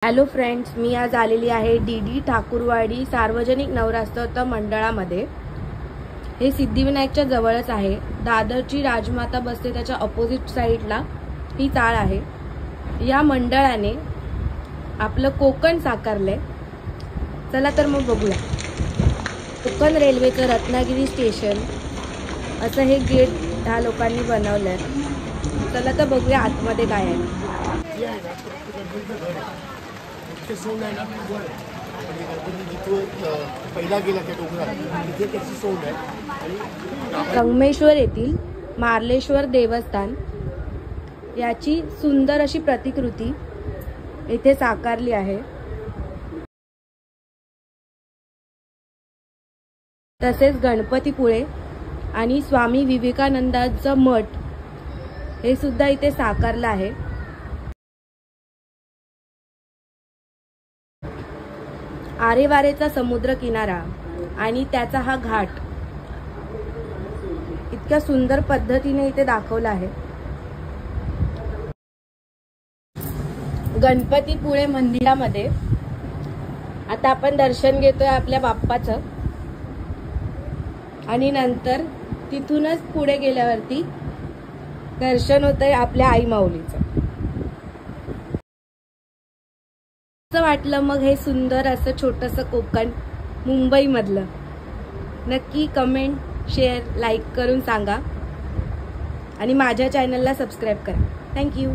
Hello friends, मी आज आलेली आहे डी ठाकूरवाडी सार्वजनिक नवरात्र मंडळामध्ये। हे सिद्धिविनायकच्या जवळच आहे। दादरची राजमाता बसते त्याच्या अपोजिट साइडला ही चाळ आहे। या मंडळाने आपलं कोकण साकारले। चला तर मग बघूया। कोकण रेल्वेचं रत्नागिरी स्टेशन असं हे गेट ह्या लोकांनी बनवलंय। चला तर बघूया आतमध्ये काय आहे। सोंड आहे ना आणि गणपती जिथं पहिला गेला त्या डोंगरात तिथे त्याची सोंड आहे। आणि संगमेश्वर येथील मार्लेश्वर देवस्थान याची सुंदर अशी प्रतिकृती इथे साकारली आहे। तसेच गणपतीपुळे आणि स्वामी विवेकानंदांचं मठ हे सुद्धा इथे साकारलं आहे। आरेवारेचा समुद्र किनारा आणि त्याचा हा घाट इतक्या सुंदर पद्धतीने इथे दाखवला आहे। गणपतीपुळे मंदिरामध्ये आता आपण दर्शन घेतोय आपल्या बाप्पाचं आणि नंतर तिथूनच पुढे गेल्यावरती दर्शन होतंय आपल्या आई माऊलीचं। कसं वाटलं मग हे सुंदर असं छोटंसं कोकण मुंबई मधलं? नक्की कमेंट, शेअर, लाईक करून सांगा आणि माझ्या चॅनलला सबस्क्राईब करा। थँक्यू।